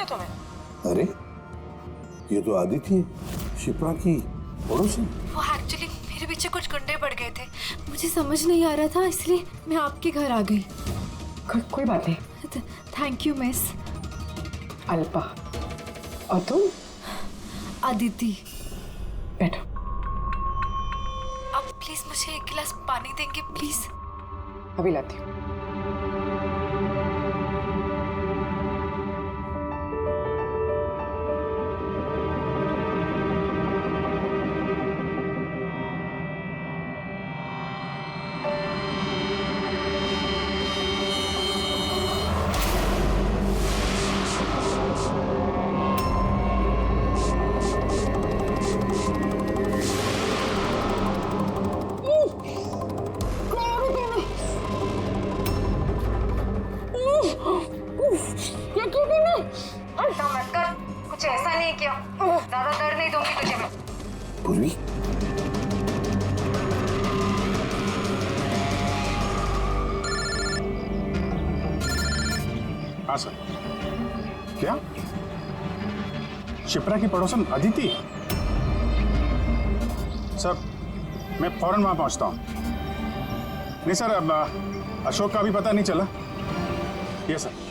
तुम्हें? अरे ये तो आदित्य है, शिप्रा की पड़ोसी। वो एक्चुअली मेरे पीछे कुछ गुंडे पड़ गए थे, मुझे समझ नहीं आ रहा था इसलिए मैं आपके घर आ गई। कोई बात नहीं। Thank you miss. अल्पा, और तुम? अदिति। बैठो। आप प्लीज मुझे एक गिलास पानी देंगे प्लीज? अभी लाती हूँ। कुछ ऐसा नहीं किया, ज्यादा दर्द नहीं दूंगी तुझे मैं। पूर्वी, हाँ सर। क्या शिप्रा की पड़ोसन अदिति? सर मैं फौरन वहां पहुंचता हूं। नहीं सर, अब अशोक का भी पता नहीं चला। ये सर।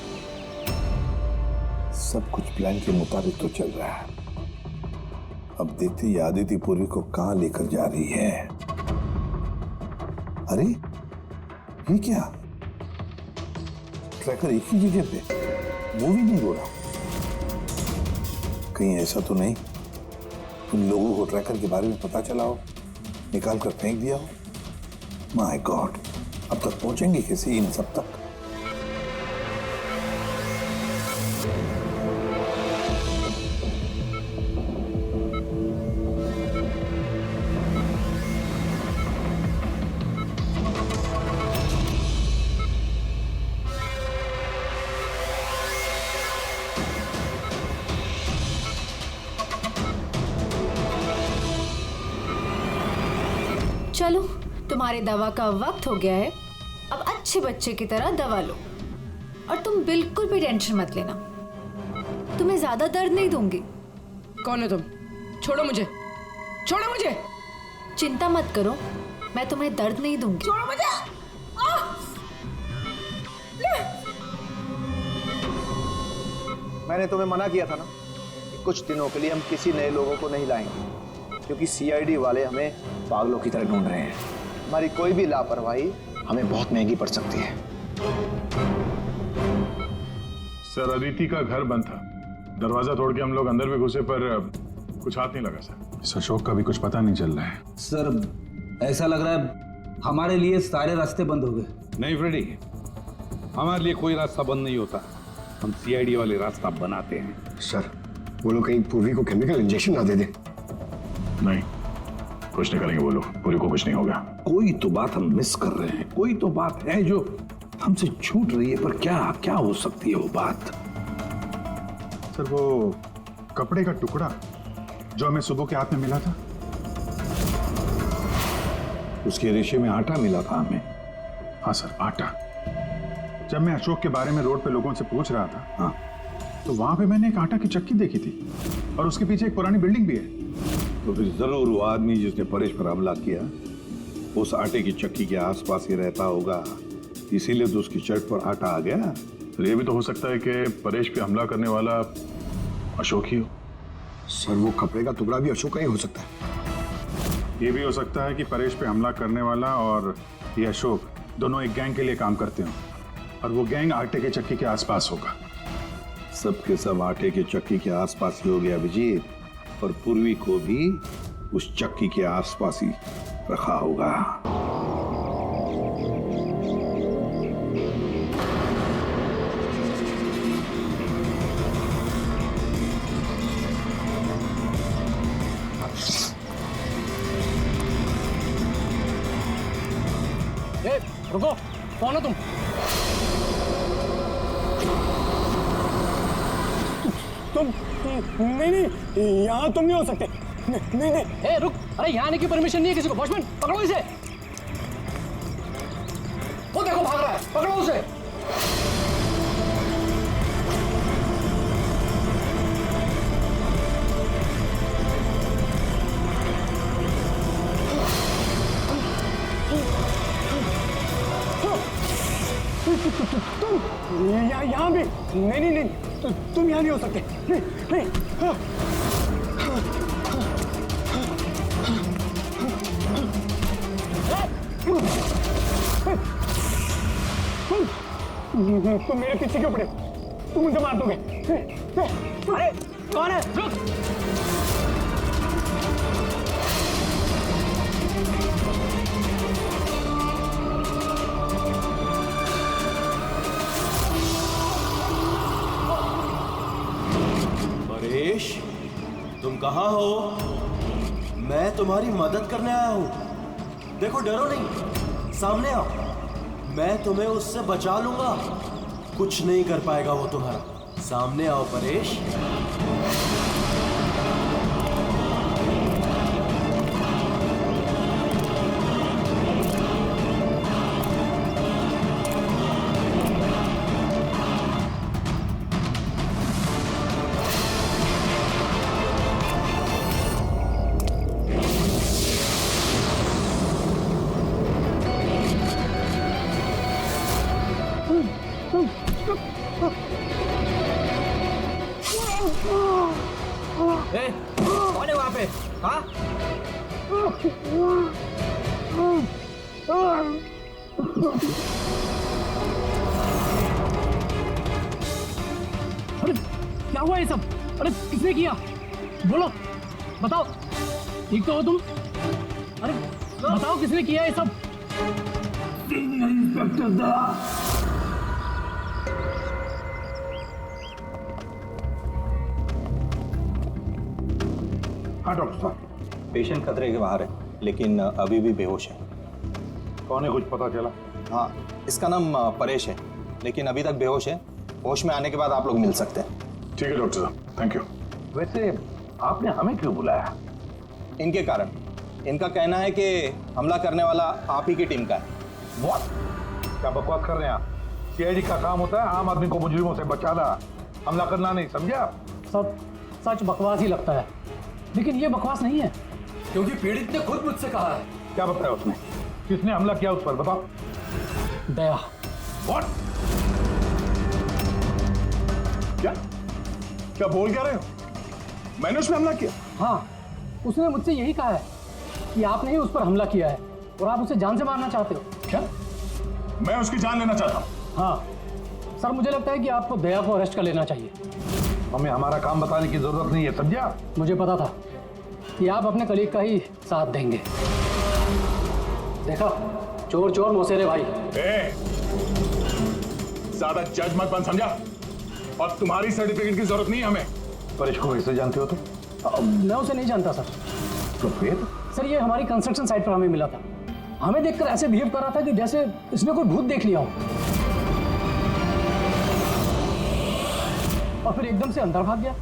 सब कुछ प्लान के मुताबिक तो चल रहा है। अब देखते ही आदित्य पूर्वी को कहां लेकर जा रही है। अरे ये क्या, ट्रैकर एक ही जगह पे मूवी नहीं हो रहा? कहीं ऐसा तो नहीं उन लोगों को ट्रैकर के बारे में पता चला हो, निकाल कर फेंक दिया हो? माय गॉड, अब तक पहुंचेंगे कैसे इन सब तक? चलो, तुम्हारे दवा का वक्त हो गया है। अब अच्छे बच्चे की तरह दवा लो और तुम बिल्कुल भी टेंशन मत लेना, तुम्हें ज्यादा दर्द नहीं दूंगी। कौन है तुम? छोड़ो मुझे, छोड़ो मुझे। चिंता मत करो, मैं तुम्हें दर्द नहीं दूंगी। छोड़ो मुझे। मैंने तुम्हें मना किया था ना कि कुछ दिनों के लिए हम किसी नए लोगों को नहीं लाएंगे, क्योंकि सीआईडी वाले हमें पागलों की तरह ढूंढ रहे हैं। हमारी कोई भी लापरवाही हमें बहुत महंगी पड़ सकती है। सर अदिति का घर बंद था, दरवाजा तोड़ के हम लोग अंदर भी घुसे पर कुछ हाथ नहीं लगा सर। इस अशोक का भी कुछ पता नहीं चल रहा है। सर ऐसा लग रहा है हमारे लिए सारे रास्ते बंद हो गए। नहीं फ्रेडी, हमारे लिए कोई रास्ता बंद नहीं होता, हम सीआईडी वाले रास्ता बनाते हैं। सर वो लोग कहीं पूर्वी को केमिकल इंजेक्शन ना दे दे। नहीं, कुछ नहीं करेंगे वो लोग, पूरी को कुछ नहीं होगा। कोई तो बात हम मिस कर रहे हैं, कोई तो बात है जो हमसे छूट रही है, पर क्या क्या हो सकती है वो बात? सर वो कपड़े का टुकड़ा जो हमें सुबह के हाथ में मिला था, उसके रेशे में आटा मिला था हमें। हाँ सर, आटा। जब मैं अशोक के बारे में रोड पे लोगों से पूछ रहा था, हाँ, तो वहां पे मैंने एक आटा की चक्की देखी थी और उसके पीछे एक पुरानी बिल्डिंग भी है। तो फिर जरूर वो आदमी जिसने परेश पर हमला किया उस आटे की चक्की के आसपास ही रहता होगा, इसीलिए तो उसकी शर्ट पर आटा आ गया। तो ये भी तो हो सकता है कि परेश पे हमला करने वाला अशोक ही हो। सर वो कपड़े का टुकड़ा भी अशोक का ही हो सकता है। ये भी हो सकता है कि परेश पे हमला करने वाला और ये अशोक दोनों एक गैंग के लिए काम करते हो और वो गैंग आटे के चक्की के आसपास होगा। सबके सब आटे के चक्की के आसपास ही हो गया अभिजीत, और पूर्वी को भी उस चक्की के आसपास ही रखा होगा। रुको, कौन हो तुम? तुम नहीं, यहाँ तुम नहीं हो सकते। नहीं। ए रुक, अरे यहाँ आने की परमिशन नहीं है किसी को। वॉचमैन पकड़ो इसे। वो देखो भाग रहा है, पकड़ो उसे। यहाँ भी नहीं नहीं नहीं, तुम यहाँ नहीं हो सकते। नहीं नहीं, हाँ। तुम मेरे पीछे क्यों पड़े? तुम मुझे मार दोगे। अरे कौन है? रुक। परेश, तुम कहाँ हो? मैं तुम्हारी मदद करने आया हूँ। देखो, डरो नहीं, सामने आओ। मैं तुम्हें उससे बचा लूंगा। कुछ नहीं कर पाएगा वो तुम्हारा। सामने आओ परेश। कौन है वहां पे? हाँ? अरे क्या हुआ ये सब? अरे किसने किया? बोलो, बताओ। ठीक तो हो तुम? अरे बताओ किसने किया ये सब? हाँ डॉक्टर साहब। पेशेंट खतरे के बाहर है, लेकिन अभी भी बेहोश है। कौन है, कुछ पता चला? हाँ, इसका नाम परेश है, लेकिन अभी तक बेहोश है। होश में आने के बाद आप लोग मिल सकते हैं। ठीक है डॉक्टर साहब, थैंक यू। वैसे आपने हमें क्यों बुलाया? इनके कारण। इनका कहना है कि हमला करने वाला आप ही की टीम का है। What? क्या बकवास कर रहे हैं आप? सीआईडी का काम होता है आम आदमी को मुजरिमों से बचाना, हमला करना नहीं, समझे आप? सब सच बकवास ही लगता है, लेकिन ये बकवास नहीं है। क्योंकि पीड़ित ने खुद मुझसे कहा है। क्या बताया उसने? किसने हमला किया उस पर, बताओ। दया। What? क्या क्या बोल क्या रहे हो? मैंने उस पर हमला किया? हाँ, उसने मुझसे यही कहा है कि आपने ही उस पर हमला किया है और आप उसे जान से मारना चाहते हो। क्या? मैं उसकी जान लेना चाहता हूँ? हाँ सर, मुझे लगता है कि आपको दया को अरेस्ट कर लेना चाहिए। हमें हमारा काम बताने की जरूरत नहीं है, समझे आप? मुझे पता था कि आप अपने कलीग का ही साथ देंगे। देखा, चोर चोर मौसेरे भाई। ज्यादा जज मत बन, समझा? और तुम्हारी सर्टिफिकेट की जरूरत नहीं है हमें। परेश को कैसे जानते हो तुम? मैं उसे नहीं जानता सर। तो फिर? सर, ये हमारी कंस्ट्रक्शन साइट पर हमें मिला था। हमें देखकर ऐसे बिहेव कर रहा था कि जैसे इसने कोई भूत देख लिया हो, और फिर एकदम से अंदर भाग गया।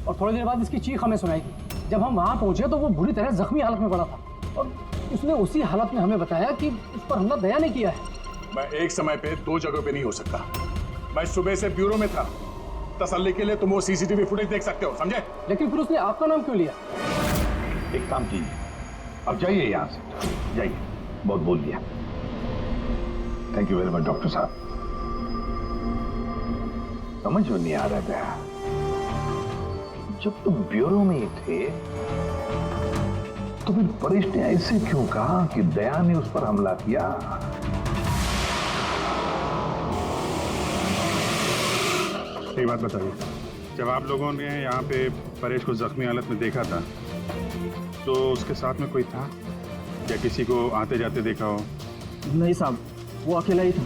और थोड़ी देर बाद इसकी चीख हमें सुनाई दी। जब हम वहां पहुंचे तो वो बुरी तरह जख्मी हालत में पड़ा था, और उसने उसी हालत में हमें बताया कि उस पर हमला दया ने किया है। मैं एक समय पे दो जगह पे नहीं हो सकता। मैं सुबह से ब्यूरो में था। तसल्ली के लिए तुम वो सीसीटीवी फुटेज देख सकते हो, समझे? लेकिन फिर उसने आपका नाम क्यों लिया? एक काम कीजिए, अब जाइए यहाँ से, जाइए। बहुत बोल दिया। Thank you very much doctor साहब। समझ में नहीं आ रहा था, जब तुम ब्यूरो में ही थे तो फिर परेश ने ऐसे क्यों कहा कि दया ने उस पर हमला किया? एक बात बताइए, जब आप लोगों ने यहाँ पे परेश को जख्मी हालत में देखा था तो उसके साथ में कोई था या किसी को आते जाते देखा हो? नहीं साहब, वो अकेला ही था।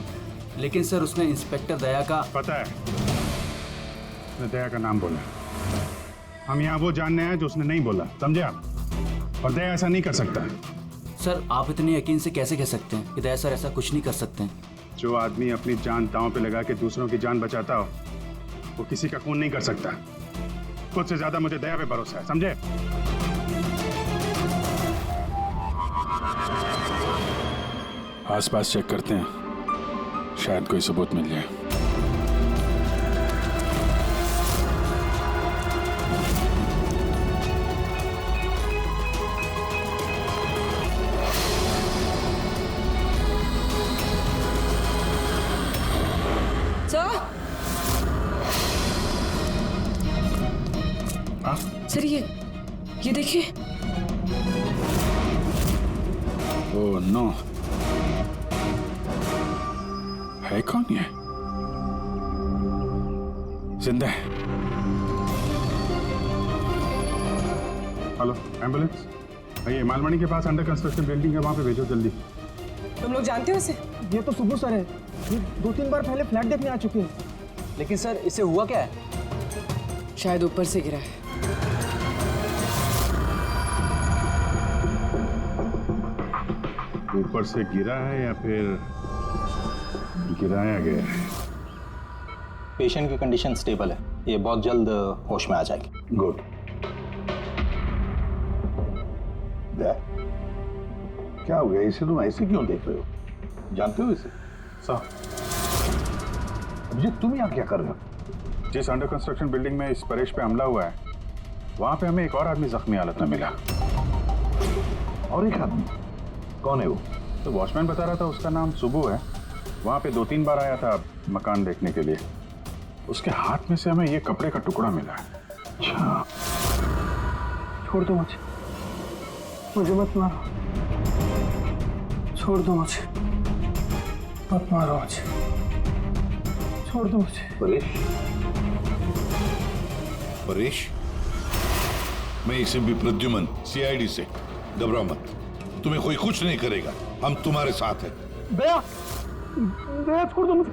लेकिन सर, उसने इंस्पेक्टर दया का। पता है, उसने दया का नाम बोला। हम यहाँ वो जानने हैं जो उसने नहीं बोला, समझे आप? और दया ऐसा नहीं कर सकता। सर, आप इतने यकीन से कैसे कह सकते हैं कि दया सर ऐसा कुछ नहीं कर सकते हैं? जो आदमी अपनी जान दांव पे लगा के दूसरों की जान बचाता हो वो किसी का खून नहीं कर सकता। खुद से ज्यादा मुझे दया पे भरोसा है, समझे? आसपास चेक करते हैं, शायद कोई सबूत मिल जाए। सर, ओह नो, है कौन ये? जिंदा है? हेलो, एम्बुलेंस भैया मालमणि के पास अंडर कंस्ट्रक्शन बिल्डिंग है, वहां पे भेजो जल्दी। तुम लोग जानते हो इसे? ये तो सुबह सर है, ये 2-3 बार पहले फ्लैट देखने आ चुके हैं। लेकिन सर इसे हुआ क्या है? शायद ऊपर से गिरा है। ऊपर से गिरा है या फिर गिराया गया है? पेशेंट की कंडीशन स्टेबल है, ये बहुत जल्द होश में आ जाएगी। गुड। क्या हो गया? इसे तुम ऐसे क्यों देख रहे हो? जानते हो इसे? साहब, अभिजीत तुम यहाँ क्या कर रहे हो? जिस अंडर कंस्ट्रक्शन बिल्डिंग में इस परेश पे हमला हुआ है, वहां पे हमें एक और आदमी जख्मी हालत में मिला। और एक आदमी? कौन है वो? तो वॉचमैन बता रहा था उसका नाम सुबू है, वहां पे 2-3 बार आया था मकान देखने के लिए। उसके हाथ में से हमें ये कपड़े का टुकड़ा मिला है। अच्छा, छोड़ दो मुझे मत मारो, छोड़ दो मुझे, मत मारो मुझे, छोड़ दो मुझे। परेश, परेश, मैं इसे भी प्रद्युमन सीआईडी से। घबराओ मत, तुम्हें कोई कुछ नहीं करेगा, हम तुम्हारे साथ हैं। दया, दया छोड़ दो मुझे,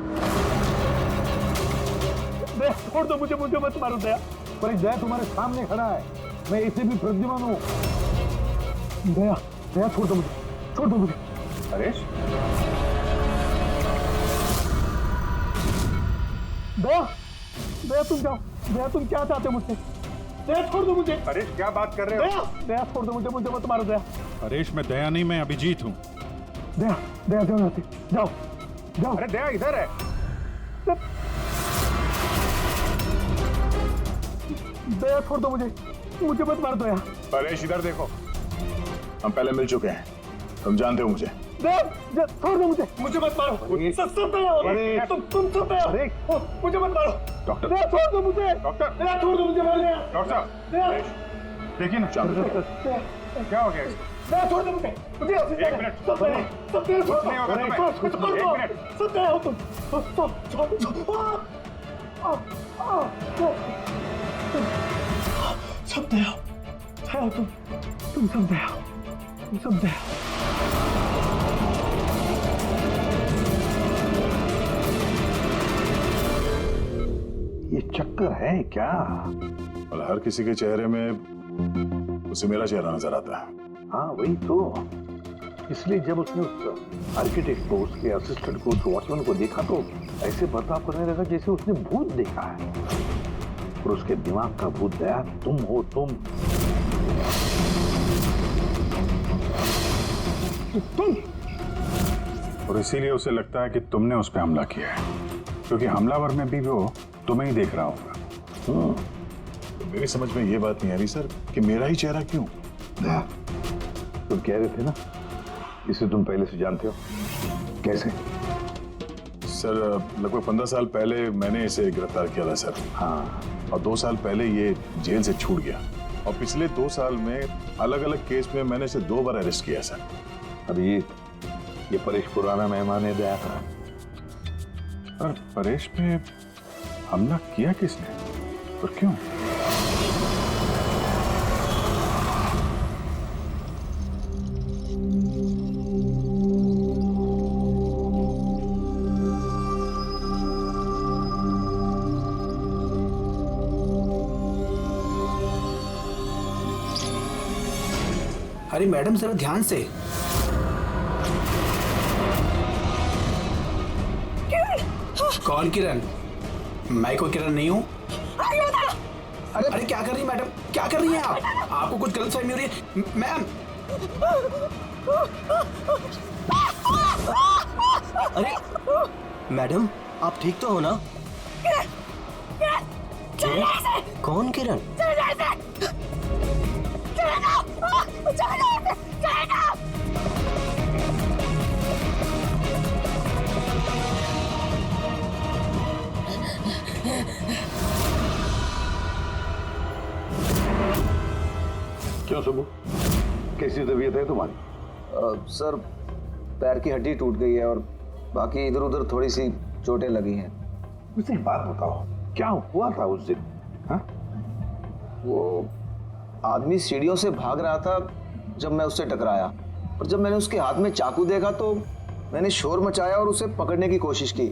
दया छोड़ दो मुझे, मुझे मत मारो दया। परेश दया तुम्हारे सामने खड़ा है, मैं इसे भी प्रद्युमन हूँ। दया, दया छोड़ दो मुझे, छोड़ दो मुझे। परेश, दया, दया तुम जाओ, दया तुम क्या चाहते हो मुझसे? दया छोड़ दो मुझे। परेश क्या बात कर रहे हो? दया, दया छोड़ दो मुझे, मुझे मत मारो दया। परेश मैं दया नहीं, मैं अभिजीत हूँ। दया, दया जाओ यहाँ से, जाओ, जाओ। अरे दया इधर है। दया छोड़ दो मुझे, मुझे मत मार दो दया। परेश इधर देखो, हम पहले मिल चुके हैं, तुम जानते हो मुझे। दया, छोड़ दो मुझे, मुझे मत मारो। सब दया, तुम सब दया, मुझे मत मारो। डॉक्टर, दया छोड़ दो मुझे, डॉक्टर, दया छोड़ दो मुझे, मार दया। डॉक्टर साहब, दया, देखिए ना क्या हो गया इसको? दया छोड़ दो मुझे, मुझे एक मिनट, सब दया छोड़ दो, नहीं होगा तुम्हें। कुछ कर दो, एक मिनट। सब दया हो तुम, सब दया हो तुम सब दया हो, तुम सब दया हो। ये चक्कर है क्या? और हर किसी के चेहरे में उसे मेरा चेहरा नजर आता है। हाँ वही तो, इसलिए जब उसने उस आर्किटेक्ट को, उसके असिस्टेंट को, उस वॉचमैन को देखा तो ऐसे बर्ताव करने लगा जैसे उसने भूत देखा है। और उसके दिमाग का भूत दया तुम हो, तुम। और इसीलिए उसे लगता है कि तुमने उस पर हमला किया है, क्योंकि हमलावर में भी वो तुम्हें ही देख रहा होगा। तो मेरी समझ में ये बात नहीं आ रही सर कि मेरा ही चेहरा क्यों? दया, तुम कह रहे थे ना इसे तुम पहले से जानते हो, कैसे? सर लगभग 15 साल पहले मैंने इसे गिरफ्तार किया था सर। हाँ, और 2 साल पहले ये जेल से छूट गया, और पिछले 2 साल में अलग अलग केस में मैंने इसे 2 बार अरेस्ट किया सर। अभी ये परेश पुराना मेहमान है दया का। पर परेश पे हमला किया किसने और क्यों? अरे मैडम जरा ध्यान से। कौन किरण? मैं कोई किरण नहीं हूँ। अरे क्या कर रही मैडम, क्या कर रही हैं आप? आपको कुछ गलतफहमी हो रही है मैम। अरे मैडम आप ठीक तो हो ना? कौन किरण? क्यों सुबह, कैसी तबीयत है तुम्हारी? सर पैर की हड्डी टूट गई है और बाकी इधर उधर थोड़ी सी चोटें लगी हैं। मुझे एक बात बताओ, क्या हुआ था उस दिन? हाँ? वो आदमी सीढ़ियों से भाग रहा था जब मैं उससे टकराया, और जब मैंने उसके हाथ में चाकू देखा तो मैंने शोर मचाया और उसे पकड़ने की कोशिश की,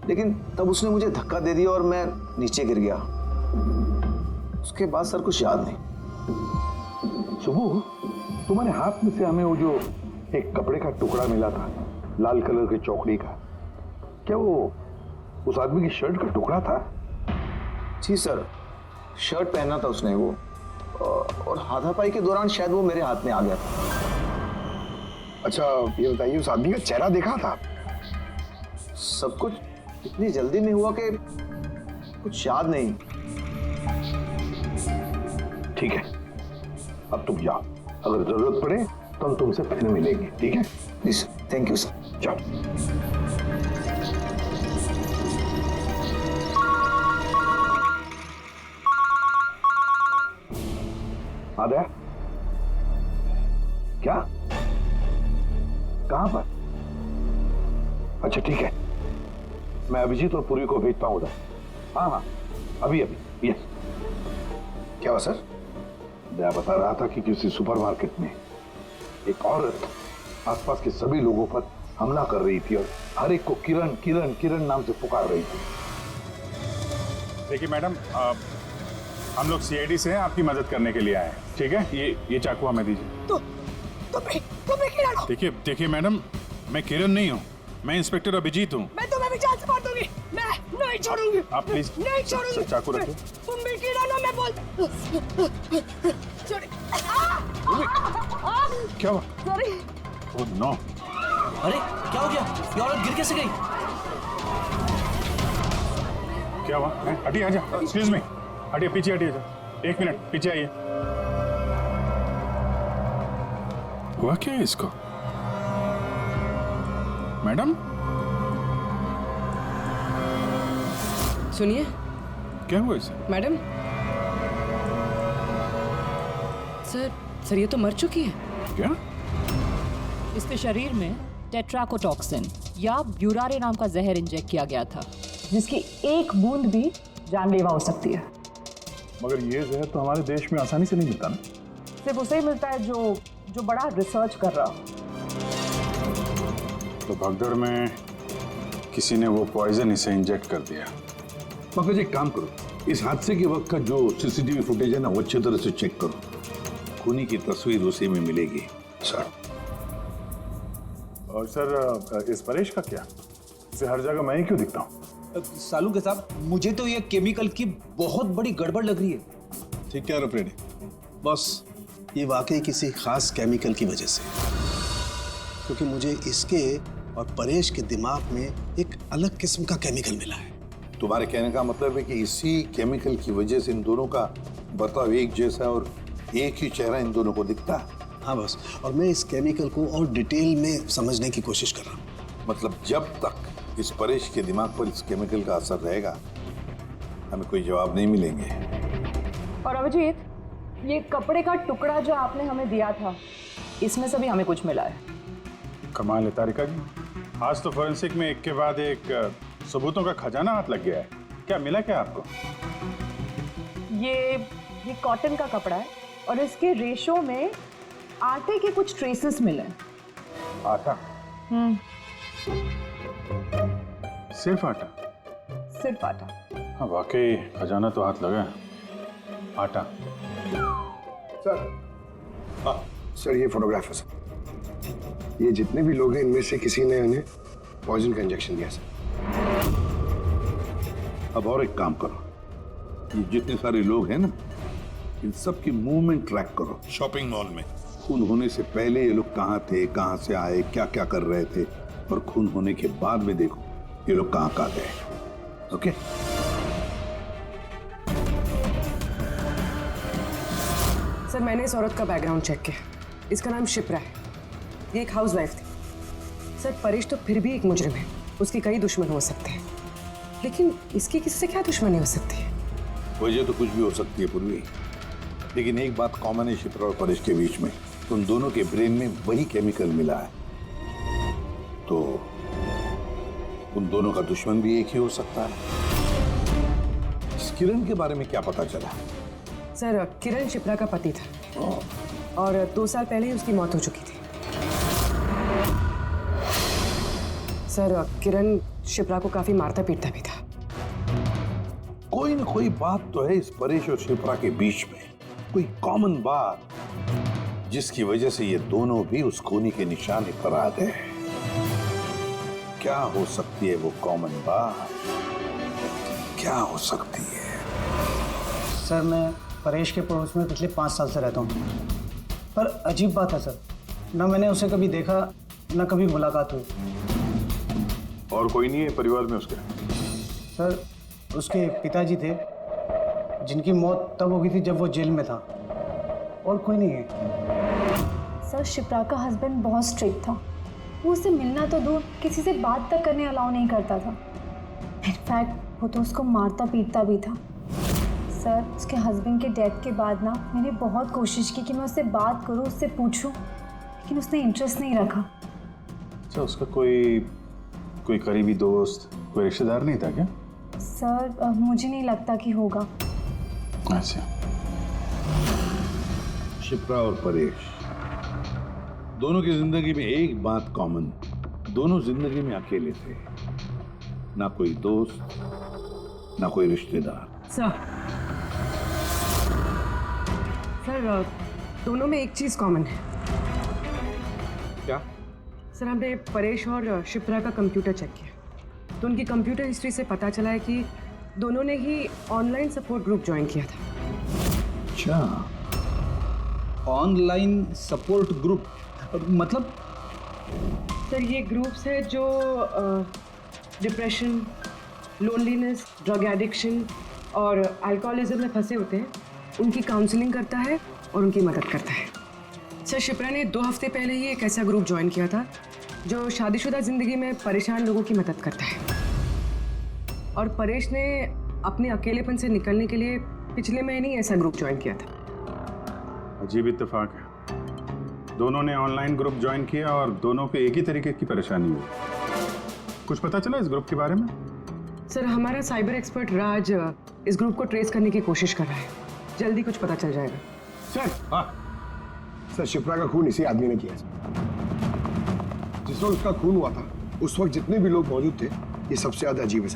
लेकिन तब उसने मुझे धक्का दे दिया और मैं नीचे गिर गया। उसके बाद सर कुछ याद नहीं। सुबह तुम्हारे हाथ में से हमें वो जो एक कपड़े का टुकड़ा मिला था, लाल कलर की चौकड़ी का, क्या वो उस आदमी की शर्ट का टुकड़ा था? जी सर, शर्ट पहना था उसने वो, और हाथापाई के दौरान शायद वो मेरे हाथ में आ गया था। अच्छा ये बताइए, उस आदमी का चेहरा देखा था? सब कुछ इतनी जल्दी में हुआ कि कुछ याद नहीं। ठीक है, अब तुम जाओ, अगर जरूरत पड़े तो हम तुमसे फिर मिलेंगे, ठीक है? जी सर, थैंक यू सर। जाओ। आद्या, क्या? कहां पर? अच्छा ठीक है, मैं अभिजीत और पूर्वी को भेजता हूं उधर। हाँ हाँ, अभी अभी। यस। क्या हुआ सर? मैं बता रहा था कि किसी सुपरमार्केट में एक औरत आसपास के सभी लोगों पर हमला कर रही थी और हर एक को किरण किरण किरण नाम से पुकार रही थी। देखिए मैडम, हम लोग सीआईडी से हैं, आपकी मदद करने के लिए आए हैं, ठीक है? ये चाकू हमें दीजिए। देखिए मैडम, मैं किरण नहीं हूँ, मैं इंस्पेक्टर अभिजीत हूँ। मैं तुम्हें भी जान से मार दूंगी। मैं नहीं छोड़ूंगी। आप प्लीज नहीं छोड़ूंगी। चाकू रखिए। तुम भी किरण हो, मैं बोल। क्या हुआ? सॉरी। Oh no. अरे क्या हो गया? ये औरत गिर कैसे गई? क्या हुआ? हटिए, आजा। एक्सक्यूज मी, हटिए, पीछे हटिए। एक मिनट पीछे आइए। हुआ क्या है इसको? मैडम सुनिए। क्या हुआ इसे? मैडम, सर ये तो मर चुकी है। क्या? इसके शरीर में टेट्राकोटॉक्सिन या ब्यूरारे नाम का जहर इंजेक्ट किया गया था, जिसकी एक बूंद भी जानलेवा हो सकती है। मगर ये जहर तो हमारे देश में आसानी से नहीं मिलता ना। सिर्फ उसे ही मिलता है जो बड़ा रिसर्च कर रहा हो। तो भगदड़ में किसी ने वो पॉइजन इसे इंजेक्ट कर दिया। मगर एक काम करो, इस हादसे के वक्त का जो सीसीटीवी फुटेज है ना, वो अच्छी तरह से चेक करो। खूनी की तस्वीर उसी में मिलेगी सर। और सर इस परेश का क्या? इसे हर जगह मैं ही क्यों दिखता हूँ? सालू के साहब, मुझे तो ये केमिकल की बहुत बड़ी गड़बड़ लग रही है। ठीक कह रहे हो प्रेडी, बस ये वाकई किसी खास केमिकल की वजह से, क्योंकि मुझे इसके और परेश के दिमाग में एक अलग किस्म का केमिकल मिला है। तुम्हारे कहने का मतलब है कि इसी केमिकल की वजह से इन दोनों का बर्ताव एक जैसा और एक ही चेहरा इन दोनों को दिखता है। हाँ बस, और मैं इस केमिकल को और डिटेल में समझने की कोशिश कर रहा हूँ। मतलब जब तक इस परेश के दिमाग पर इस केमिकल का असर रहेगा, हमें कोई जवाब नहीं मिलेंगे। और अभिजीत, ये कपड़े का टुकड़ा जो आपने हमें दिया था, इसमें से भी हमें कुछ मिला है। कमाल है तारिका जी, आज तो फोरेंसिक में एक के बाद एक सबूतों का खजाना हाथ लग गया है। क्या मिला क्या आपको? ये कॉटन का कपड़ा है और इसके रेशों में आटे के कुछ ट्रेसेस मिले। आटा? सिर्फ आटा? सिर्फ आटा। हाँ वाकई खजाना तो हाथ लगा। आटा। सर ये फोटोग्राफ है सर। ये जितने भी लोग हैं इनमें से किसी ने उन्हें पॉइजन का इंजेक्शन दिया सर। अब और एक काम करो, ये जितने सारे लोग हैं ना, इन सब की मूवमेंट ट्रैक करो। शॉपिंग मॉल में खून होने से पहले ये लोग कहाँ थे, कहाँ से आए, क्या क्या कर रहे थे, और खून होने के बाद में देखो ये लोग कहाँ कहाँ गए। ओके? सर मैंने इस औरत का बैकग्राउंड चेक किया। इसका नाम शिप्रा है, ये एक हाउसवाइफ थी। सर परेश तो फिर भी एक मुजरिम है, उसके कई दुश्मन हो सकते हैं, लेकिन इसकी किसी से क्या दुश्मनी हो सकती है? वजह तो कुछ भी हो सकती है पूर्वी, लेकिन एक बात कॉमन है शिप्रा और परेश के बीच में, उन दोनों के ब्रेन में वही केमिकल मिला है, तो उन दोनों का दुश्मन भी एक ही हो सकता है। इस किरण के बारे में क्या पता चला? सर, किरण शिप्रा का पति था और 2 साल पहले ही उसकी मौत हो चुकी थी। सर, किरण शिप्रा को काफी मारता पीटता भी था। कोई ना कोई बात तो है इस परेश और शिप्रा के बीच में, कोई कॉमन बात जिसकी वजह से ये दोनों भी उस खूनी के निशाने पर आ गए। क्या हो सकती है वो कॉमन बात? क्या हो सकती है? सर, मैं परेश के पड़ोस में पिछले 5 साल से रहता हूँ, पर अजीब बात है सर, ना मैंने उसे कभी देखा ना कभी मुलाकात हुई। और कोई नहीं है परिवार में उसके? सर, उसके पिताजी थे जिनकी मौत तब हो गई थी जब वो जेल में था, और कोई नहीं है। सर, शिप्रा का हस्बैंड बहुत स्ट्रिक्ट था। वो उससे मिलना तो दूर, किसी से बात तक करने अलाउ नहीं करता था। इनफैक्ट वो तो उसको मारता पीटता भी था। सर, उसके हस्बैंड के डेथ के बाद ना मैंने बहुत कोशिश की कि मैं उससे बात करूं, उससे पूछूं, लेकिन उसने इंटरेस्ट नहीं रखा। अच्छा, उसका कोई करीबी दोस्त, कोई रिश्तेदार नहीं था क्या? सर, मुझे नहीं लगता कि होगा। अच्छा। शिप्रा और परेश दोनों की जिंदगी में एक बात कॉमन, दोनों जिंदगी में अकेले थे, ना कोई दोस्त ना कोई रिश्तेदार। सर, दोनों में एक चीज कॉमन है। क्या? सर, हमने परेश और शिप्रा का कंप्यूटर चेक किया तो उनकी कंप्यूटर हिस्ट्री से पता चला है कि दोनों ने ही ऑनलाइन सपोर्ट ग्रुप ज्वाइन किया था। अच्छा, ऑनलाइन सपोर्ट ग्रुप मतलब? सर, ये ग्रुप्स है जो डिप्रेशन, लोनलीनेस, ड्रग एडिक्शन और अल्कोहलिज्म में फंसे होते हैं, उनकी काउंसलिंग करता है और उनकी मदद करता है। सर, शिप्रा ने 2 हफ्ते पहले ही एक ऐसा ग्रुप ज्वाइन किया था जो शादीशुदा जिंदगी में परेशान लोगों की मदद करता है। और परेश ने अपने अकेलेपन से निकलने के लिए पिछले महीने ही ऐसा ग्रुप ज्वाइन किया था। अजीब इत्तेफाक है, दोनों ने ऑनलाइन ग्रुप ज्वाइन किया और दोनों को एक ही तरीके की परेशानी हुई। कुछ पता चला इस ग्रुप के बारे में? सर, हमारा साइबर एक्सपर्ट राज इस ग्रुप को ट्रेस करने की कोशिश कर रहा है। जल्दी कुछ पता चल जाएगा। सर, शिप्रा का खून इसी आदमी ने किया। जिस वक्त उसका खून हुआ था उस वक्त जितने भी लोग मौजूद थे, ये सबसे ज्यादा अजीब है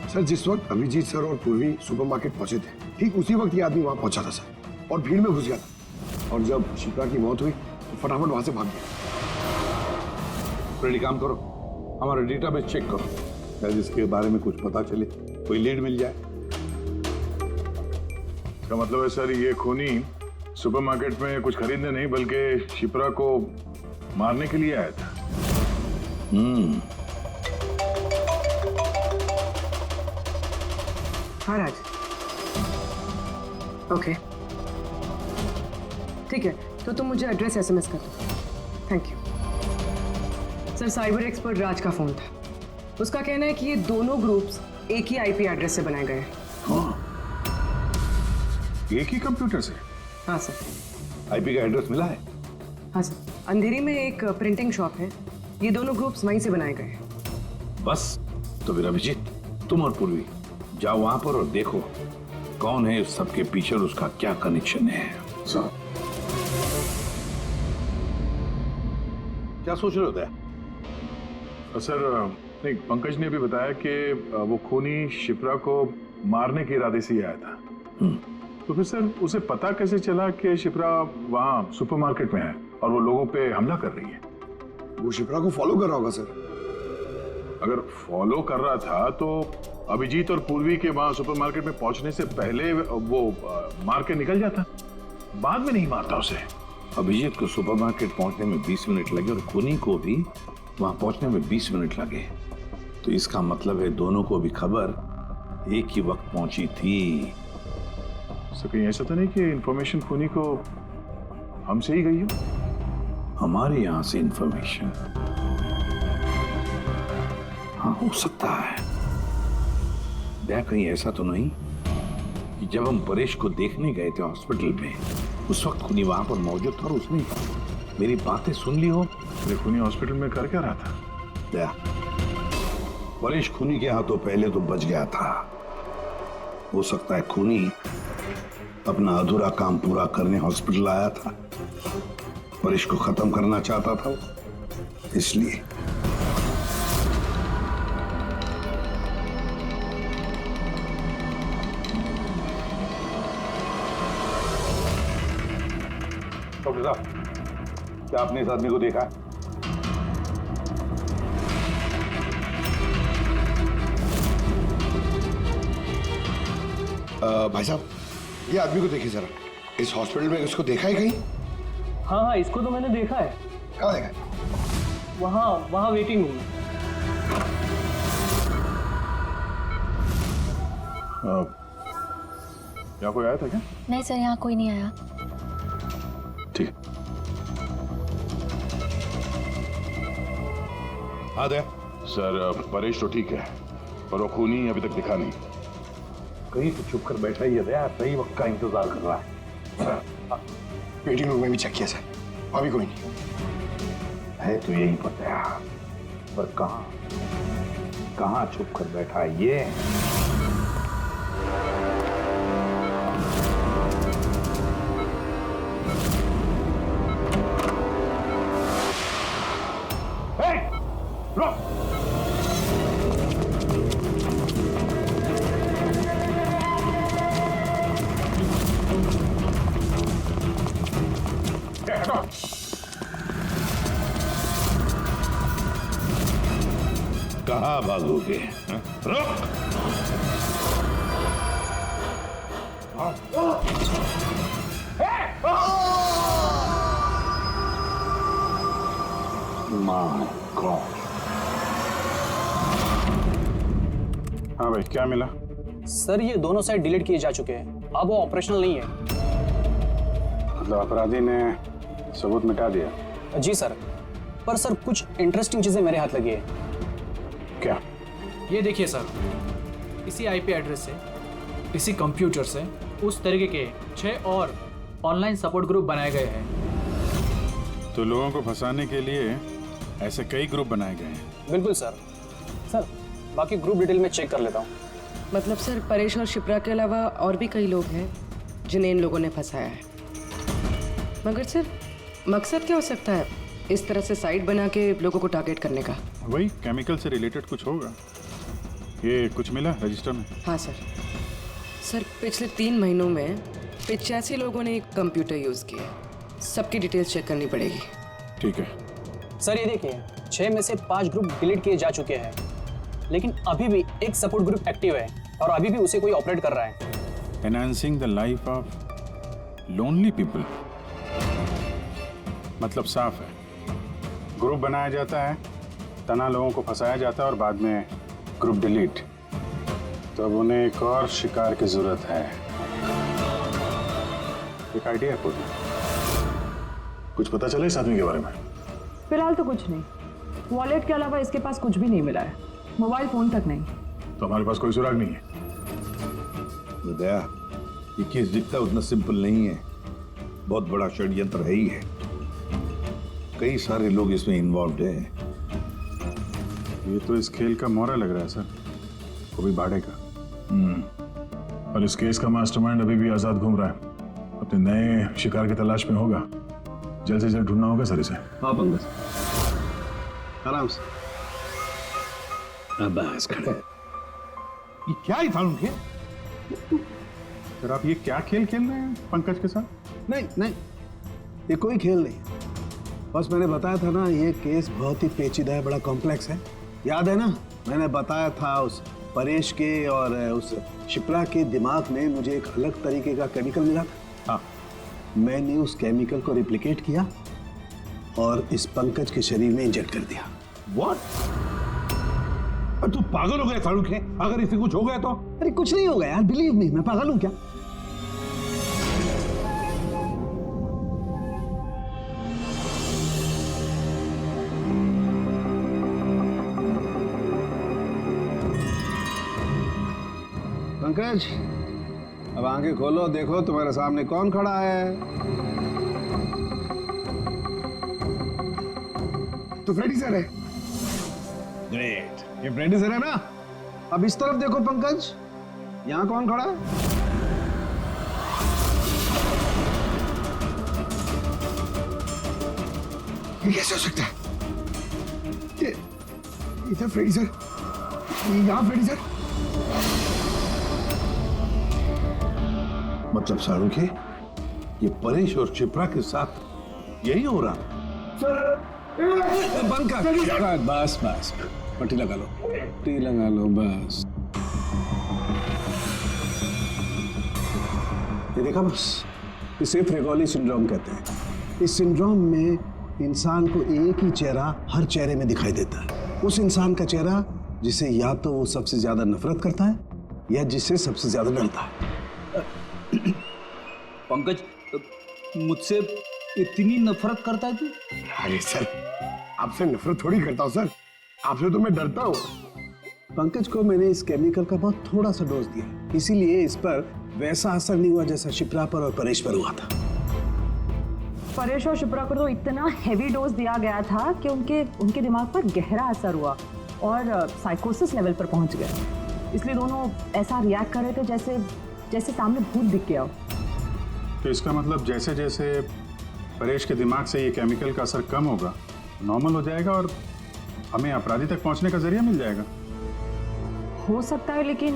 सर। जिस वक्त अभिजीत सर और पूर्वी सुपरमार्केट पहुंचे थे, ठीक उसी वक्त ये आदमी वहां पहुंचा था सर, और भीड़ में घुस गया था। और जब शिप्रा की मौत हुई तो फटाफट वहां से भाग गया। रेडी, काम करो, हमारा डेटाबेस चेक करो, शायद इसके बारे में कुछ पता चले, कोई लीड मिल जाए। इसका मतलब है सर, ये खूनी सुपरमार्केट में कुछ खरीदने नहीं बल्कि शिप्रा को मारने के लिए आया था। हाँ राज, ओके, ठीक है, तो तुम मुझे एड्रेस SMS कर दो। Thank you. Sir, cyber expert Raj का फोन था। उसका कहना है कि ये दोनों ग्रुप्स एक ही IP एड्रेस से बनाए गए हैं। एक ही कंप्यूटर से? हाँ सर। IP का एड्रेस मिला है? हाँ सर, अंधेरी में एक प्रिंटिंग शॉप है, ये दोनों ग्रुप्स वहीं से बनाए गए हैं। बस, तो फिर अभिजीत, तुम और पूर्वी जाओ वहां पर और देखो कौन है इस सबके पीछे और उसका क्या कनेक्शन है। सर, क्या सोच रहे होते हैं? सर, नहीं, पंकज ने भी बताया कि वो खूनी शिप्रा को मारने के इरादे से ही आया था। तो फिर सर, उसे पता कैसे चला कि शिप्रा वहाँ सुपरमार्केट में है और वो लोगों पे हमला कर रही है? वो शिप्रा को फॉलो कर रहा होगा सर। अगर फॉलो कर रहा था तो अभिजीत और पूर्वी के वहाँ सुपरमार्केट में पहुंचने से पहले वो मार के निकल जाता, बाद में नहीं मारता उसे। अभिजीत को सुपरमार्केट पहुंचने में 20 मिनट लगे और खूनी को भी वहां पहुंचने में 20 मिनट लगे, तो इसका मतलब है दोनों को भी खबर एक ही वक्त पहुंची थी। सर, कहीं ऐसा तो नहीं कि इंफॉर्मेशन खूनी को हमसे ही गई हो? हमारे यहां से इंफॉर्मेशन? हाँ, हो सकता है। क्या कहीं ऐसा तो नहीं कि जब हम परेश को देखने गए थे हॉस्पिटल में, उस वक्त खूनी वहां पर मौजूद था और उसने मेरी बातें सुन ली हो। ये खूनी हॉस्पिटल में कर क्या रहा था? दया, परेश खूनी के हाथों पहले तो बच गया था। हो सकता है खूनी अपना अधूरा काम पूरा करने हॉस्पिटल आया था। परेश को खत्म करना चाहता था इसलिए। डॉक्टर साहब, क्या आपने इस आदमी को देखा है? भाई साहब, ये आदमी को देखिए जरा। इस हॉस्पिटल में इसको देखा है कहीं? हाँ, इसको तो मैंने देखा है। कहाँ देखा है? वहाँ वेटिंग रूम में। क्या कोई आया था क्या? नहीं सर, यहाँ कोई नहीं आया। ठीक। हाँ दया। सर, परेश तो ठीक है, पर वो खूनी अभी तक दिखा नहीं। कहीं तो छुप कर बैठा ही है दया, सही वक्त का इंतजार कर रहा है। वेटिंग रूम में भी चेक किया सर, वहाँ भी कोई नहीं है। तो यही पता है, पर कहाँ छुप कर बैठा है ये? कहाँ भागोगे? रुक! My God! हाँ भाई, क्या मिला? सर, ये दोनों साइड डिलीट किए जा चुके हैं। अब वो ऑपरेशनल नहीं है। मतलब अपराधी ने सबूत मिटा दिया? जी सर, पर सर कुछ इंटरेस्टिंग चीजें मेरे हाथ लगी है। क्या? ये देखिए सर, इसी आईपी एड्रेस से, इसी कंप्यूटर से उस तरीके के 6 और ऑनलाइन सपोर्ट ग्रुप बनाए गए हैं। तो लोगों को फंसाने के लिए ऐसे कई ग्रुप बनाए गए हैं? बिल्कुल सर। सर, बाकी ग्रुप डिटेल में चेक कर लेता हूँ। मतलब सर, परेश और शिप्रा के अलावा और भी कई लोग हैं जिन्हें इन लोगों ने फंसाया है। मगर सर, मकसद क्या हो सकता है इस तरह से साइट बना के लोगों को टारगेट करने का? वही केमिकल से रिलेटेड कुछ होगा। ये कुछ मिला रजिस्टर में? हाँ सर। सर, पिछले 3 महीनों में 85 लोगों ने कंप्यूटर यूज़ किया। सबकी डिटेल्स चेक करनी पड़ेगी। ठीक है सर, ये देखिए, 6 में से 5 ग्रुप डिलीट किए जा चुके हैं, लेकिन अभी भी एक सपोर्ट ग्रुप एक्टिव है और अभी भी उसे कोई ऑपरेट कर रहा है। Enhancing the life of lonely people. मतलब साफ है, ग्रुप बनाया जाता है, तना लोगों को फंसाया जाता है और बाद में ग्रुप डिलीट। तो अब उन्हें एक और शिकार की जरूरत है। एक आइडिया कुछ पता चला इस आदमी के बारे में? फिलहाल तो कुछ नहीं। वॉलेट के अलावा इसके पास कुछ भी नहीं मिला है, मोबाइल फोन तक नहीं। तो हमारे पास कोई सुराग नहीं है। दया, ये केस दिखता उतना सिंपल नहीं है, बहुत बड़ा षड्यंत्र है ही है। कई सारे लोग इसमें इन्वॉल्व हैं। ये तो इस खेल का मोहरा लग रहा है सर, वो भी भाड़े का। और इस केस का मास्टरमाइंड अभी भी आजाद घूम रहा है, अपने नए शिकार की तलाश में होगा। जल्द से जल्द ढूंढना होगा सर इसे। हाँ पंकज, आराम से। बस खड़े। ये क्या ही था उनके? सर, आप ये क्या खेल खेल रहे हैं पंकज के साथ? नहीं, ये कोई खेल नहीं। बस मैंने बताया था ना, ये केस बहुत ही पेचीदा है, बड़ा कॉम्प्लेक्स है। याद है ना, मैंने बताया था उस परेश के और उस शिप्रा के दिमाग में मुझे एक अलग तरीके का केमिकल मिला था। हाँ, मैंने उस केमिकल को रिप्लिकेट किया और इस पंकज के शरीर में इंजेक्ट कर दिया। What? तू पागल हो गया फारूक है? अगर इसे कुछ हो गया तो? अरे कुछ नहीं होगा यार, बिलीव मी, मैं पागल हूं क्या? पंकज, अब अब आंखें खोलो, देखो तुम्हारे सामने कौन खड़ा है। तो फ्रेडी सर है। ग्रेट, ये फ्रेडी सर है ना। अब इस तरफ देखो पंकज, यहाँ कौन खड़ा है? ये कैसे हो सकता है? ये इधर फ्रेडी सर, यहाँ फ्रेडी सर। मतलब शाहरुख है, ये परेश और शिप्रा के साथ यही हो रहा। बंद कर। बस बस, पट्टी लगा लो, पट्टी लगा लो बस। ये देखा बस, इसे फ्रेगोली सिंड्रोम कहते हैं। इस सिंड्रोम में इंसान को एक ही चेहरा हर चेहरे में दिखाई देता है। उस इंसान का चेहरा जिसे या तो वो सबसे ज्यादा नफरत करता है या जिससे सबसे ज्यादा डरता है। पंकज, मुझसे इतनी नफरत करता है तू? अरे सर, आपसे नफरत थोड़ी करता हूँ सर, आपसे तो मैं डरता हूँ। पंकज को मैंने इस केमिकल का बहुत थोड़ा सा डोज दिया, इसीलिए इस पर वैसा असर नहीं हुआ जैसा शिप्रा पर और परेश पर हुआ था। परेश और शिप्रा को तो इतना हैवी डोज दिया गया था कि उनके दिमाग पर गहरा असर हुआ और साइकोसिस लेवल पर पहुंच गए। इसलिए दोनों ऐसा रिएक्ट कर रहे थे जैसे सामने भूत दिख गया हो। तो इसका मतलब जैसे जैसे परेश के दिमाग से ये केमिकल का असर कम होगा, नॉर्मल हो जाएगा और हमें अपराधी तक पहुंचने का जरिया मिल जाएगा। हो सकता है, लेकिन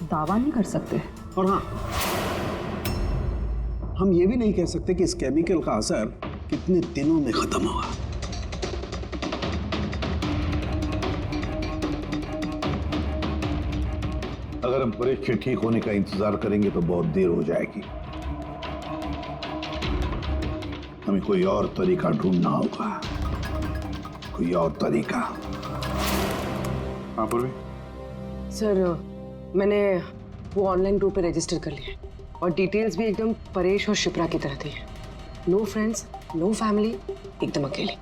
दावा नहीं कर सकते। और हाँ, हम ये भी नहीं कह सकते कि इस केमिकल का असर कितने दिनों में खत्म होगा। अगर हम परेश के ठीक होने का इंतजार करेंगे तो बहुत देर हो जाएगी। हमें कोई और तरीका ढूंढना होगा, कोई और तरीका। हाँ पूर्वी। सर, मैंने वो ऑनलाइन ग्रुप पे रजिस्टर कर लिया और डिटेल्स भी एकदम परेश और शिप्रा की तरह दी है। नो फ्रेंड्स, नो फैमिली, एकदम अकेले।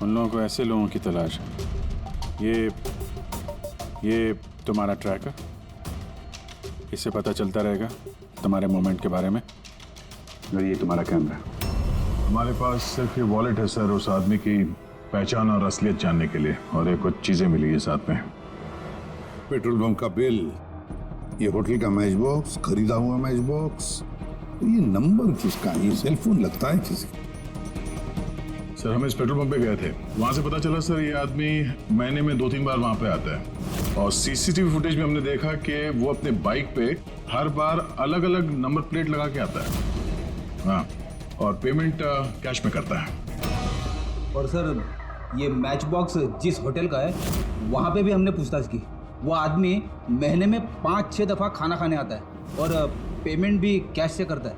उन लोगों को ऐसे लोगों की तलाश है। ये तुम्हारा ट्रैकर, इससे पता चलता रहेगा तुम्हारे मूवमेंट के बारे में। और ये तुम्हारा कैमरा। हमारे पास सिर्फ ये वॉलेट है सर, उस आदमी की पहचान और असलियत जानने के लिए, और एक कुछ चीजें मिली है साथ में। पेट्रोल पंप का बिल, ये होटल का मैच बॉक्स, खरीदा हुआ मैच बॉक्स, ये नंबर किसका? ये सेल फोन लगता है किसी? सर हम इस पेट्रोल पंप पे गए थे, वहां से पता चला सर ये आदमी महीने में 2-3 बार वहां पे आता है और सीसीटीवी फुटेज में हमने देखा कि वो अपने बाइक पे हर बार अलग अलग नंबर प्लेट लगा के आता है। हाँ, और पेमेंट कैश में करता है। और सर ये मैच बॉक्स जिस होटल का है वहाँ पे भी हमने पूछताछ की। वो आदमी महीने में 5-6 दफ़ा खाना खाने आता है और पेमेंट भी कैश से करता है।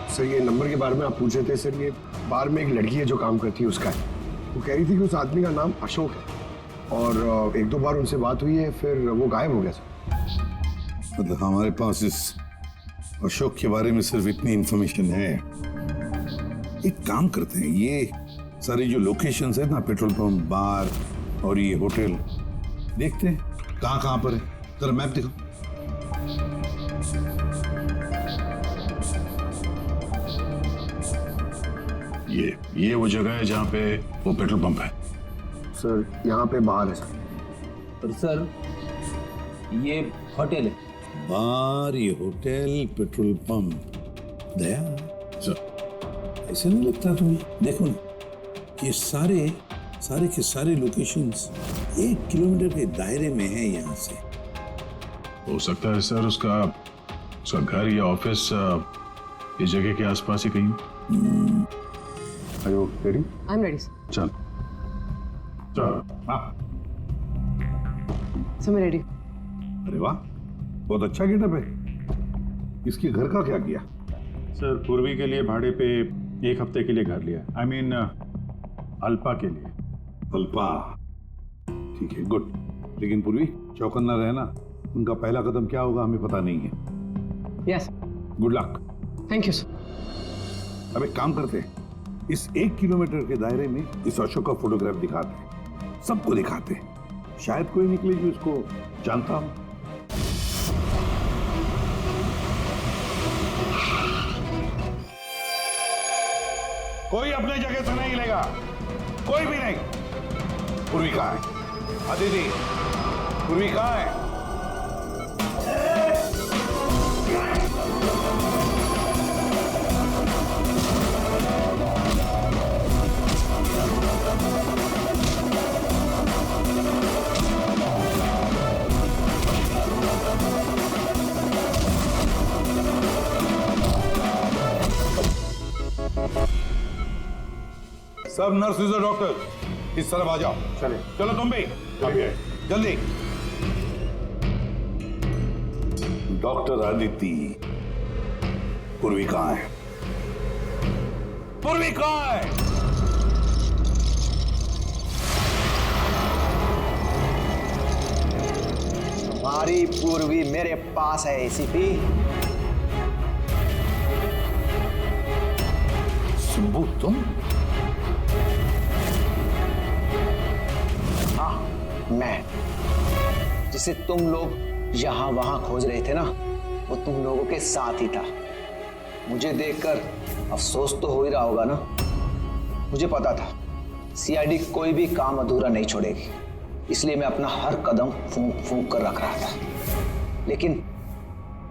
सर, ये नंबर के बारे में आप पूछ रहे थे सर, ये बार में एक लड़की है जो काम करती है, उसका है। वो कह रही थी कि उस आदमी का नाम अशोक है और 1-2 बार उनसे बात हुई है, फिर वो गायब हो गया सर। मतलब हमारे पास इस अशोक के बारे में सिर्फ इतनी इंफॉर्मेशन है। एक काम करते हैं, ये सारी जो लोकेशंस है ना, पेट्रोल पंप, बार और ये होटल, देखते हैं कहाँ पर है। जरा मैप देखो। ये वो जगह है जहाँ पे वो पेट्रोल पंप है। सर यहाँ पे बाहर है सर। और सर ये होटल है। बार, ये होटल, पेट्रोल पंप। दया सर ऐसे नहीं लगता तुम्हें? देखो ना, ये सारे के सारे लोकेशंस 1 किलोमीटर के दायरे में है यहाँ से। हो सकता है सर उसका घर या ऑफिस इस जगह के आसपास ही कहीं। Are you ready? I'm ready, sir. चल चल। हाँ सर, मैं रेडी। अरे वाह, बहुत अच्छा गेटअप है। इसके घर का क्या किया? सर पूर्वी के लिए भाड़े पे 1 हफ्ते के लिए घर लिया। I mean अल्पा के लिए। अल्पा, ठीक है, गुड। लेकिन पूर्वी, चौकन्ना रहना, उनका पहला कदम क्या होगा हमें पता नहीं है। Yes, good luck. Thank you sir. अब एक काम करते हैं, इस 1 किलोमीटर के दायरे में इस अशोक का फोटोग्राफ दिखाते हैं, सबको दिखाते हैं, शायद कोई निकले जो इसको जानता हो। कोई अपने जगह से नहीं हिलेगा, कोई भी नहीं। पूर्वी कहाँ है? अदिति, पूर्वी कहाँ है? सब नर्सेज और डॉक्टर इस तरफ आ जाओ। चलिए। चलो तुम भी जल्दी। डॉक्टर अदिति, पूर्वी कहाँ है? पूर्वी कहाँ है? हमारी पूर्वी मेरे पास है एसीपी। शंभू तुम? हाँ, मैं। जिसे तुम लोग यहां वहां खोज रहे थे ना, वो तुम लोगों के साथ ही था। मुझे देखकर अफसोस तो हो ही रहा होगा ना। मुझे पता था सीआईडी कोई भी काम अधूरा नहीं छोड़ेगी, इसलिए मैं अपना हर कदम फूंक फूंक कर रख रहा था। लेकिन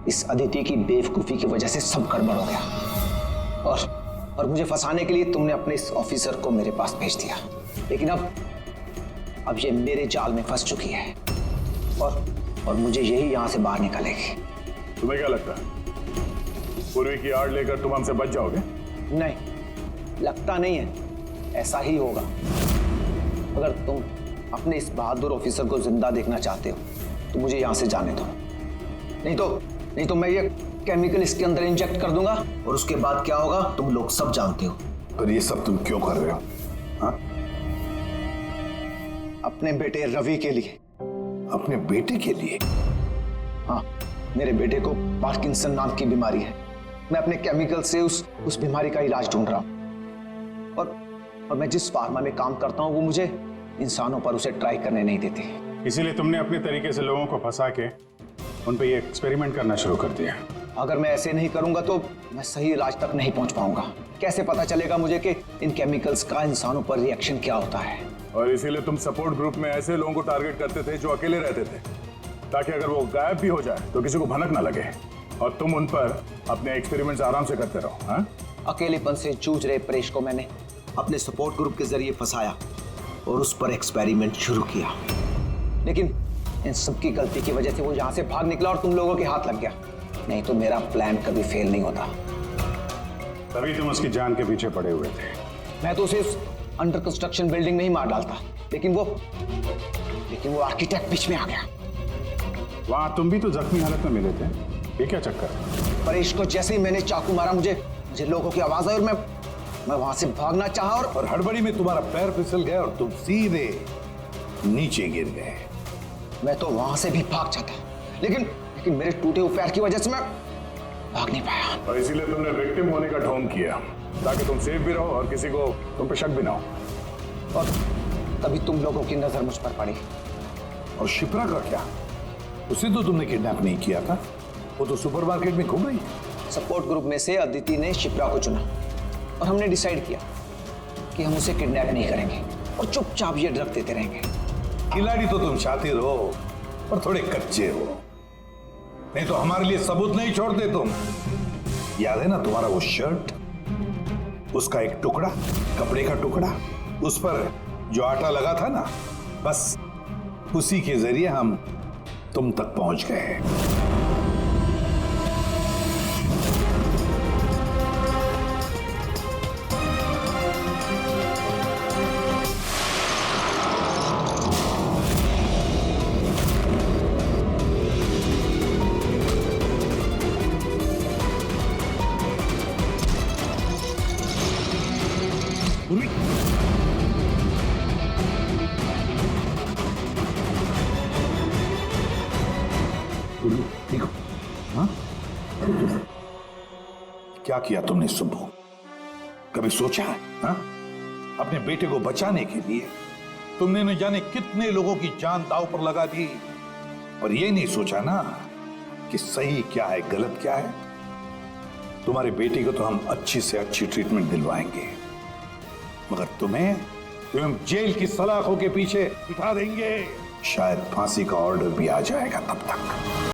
इस अदिति की बेवकूफी की वजह से सब गड़बड़ हो गया और मुझे फंसाने के लिए तुमने अपने इस ऑफिसर को मेरे पास भेज दिया। लेकिन अब ये मेरे जाल में फंस चुकी है और मुझे यही यहां से बाहर निकालेगी। तुम्हें क्या लगता है पूर्वी की आड़ लेकर तुम हमसे बच जाओगे? नहीं, लगता नहीं है, ऐसा ही होगा। अगर तुम अपने इस बहादुर ऑफिसर को जिंदा देखना चाहते हो तो मुझे यहां से जाने दो। नहीं तो मैं ये केमिकल इसके अंदर इंजेक्ट कर दूंगा और उसके बाद क्या होगा तुम लोग सब जानते हो। पर ये सब तुम क्यों कर रहे हो? हाँ? अपने बेटे रवि के लिए। अपने बेटे के लिए? हाँ, मेरे बेटे को पार्किंसन नाम की बीमारी है। मैं अपने केमिकल से उस बीमारी का इलाज ढूंढ रहा हूं और मैं जिस फार्मा में काम करता हूं वो मुझे इंसानों पर उसे ट्राई करने नहीं देती। इसीलिए तुमने अपने तरीके से लोगों को फंसा के उन पे ये एक्सपेरिमेंट करना शुरू कर दिया। अगर मैं ऐसे नहीं करूंगा तो मैं सही इलाज तक नहीं पहुंच पाऊंगा। कैसे पता चलेगा मुझे कि इन केमिकल्स का इंसानों पर रिएक्शन क्या होता है? और इसीलिए तुम सपोर्ट ग्रुप में ऐसे लोगों को टारगेट करते थे जो अकेले रहते थे, ताकि अगर वो गायब भी हो जाए तो किसी को भनक ना लगे और तुम उन पर अपने एक्सपेरिमेंट्स आराम से करते रहो। हाँ? अकेलेपन से जूझ रहे परेश को मैंने अपने सपोर्ट ग्रुप के जरिए फंसाया और उस पर एक्सपेरिमेंट शुरू किया। लेकिन इन सबकी गलती की वजह से वो यहां से भाग निकला और तुम लोगों के हाथ लग गया। नहीं तो मेरा प्लान कभी फेल नहीं होता। तभी तुम उसकी जान के पीछे पड़े हुए थे। मैं तो उसे अंडर कंस्ट्रक्शन बिल्डिंग में ही मार डालता, लेकिन वो आर्किटेक्ट बीच में आ गया। वहां तुम भी तो जख्मी हालत में मिले थे, ये क्या चक्कर? परेश को जैसे ही मैंने चाकू मारा मुझे लोगों की आवाज आई और मैं वहां से भागना चाहा और हड़बड़ी में तुम्हारा पैर फिसल गया और तुम सीधे नीचे गिर गए। मैं तो वहां से भी भाग जाता, लेकिन मेरे टूटे हुए पैर की वजह से मैं भाग नहीं पाया। और इसीलिए तुमने विक्टिम होने का ढोंग किया ताकि तुम सेफ भी रहो और किसी को तुम पे शक भी ना हो। और तभी तुम लोगों की नजर मुझ पर पड़ी। और शिप्रा का क्या? उसे तो तुमने किडनैप नहीं किया था, वो तो सुपरमार्केट में घूम रही थी। सपोर्ट ग्रुप में से अदिति ने शिप्रा को चुना और हमने डिसाइड किया कि हम उसे किडनैप नहीं करेंगे और चुपचाप ये ड्रग देते रहेंगे। खिलाड़ी तो तुम शातिर हो और थोड़े कच्चे हो, नहीं तो हमारे लिए सबूत नहीं छोड़ते तुम। याद है ना तुम्हारा वो शर्ट, उसका एक टुकड़ा, कपड़े का टुकड़ा, उस पर जो आटा लगा था ना, बस उसी के जरिए हम तुम तक पहुंच गए। देखो, हाँ? क्या किया तुमने सुबह? कभी सोचा है? हाँ? अपने बेटे को बचाने के लिए तुमने न जाने कितने लोगों की जान दांव पर लगा दी, पर यह नहीं सोचा ना कि सही क्या है गलत क्या है। तुम्हारे बेटे को तो हम अच्छी से अच्छी ट्रीटमेंट दिलवाएंगे, मगर तुम्हें जेल की सलाखों के पीछे बिठा देंगे। शायद फांसी का ऑर्डर भी आ जाएगा तब तक।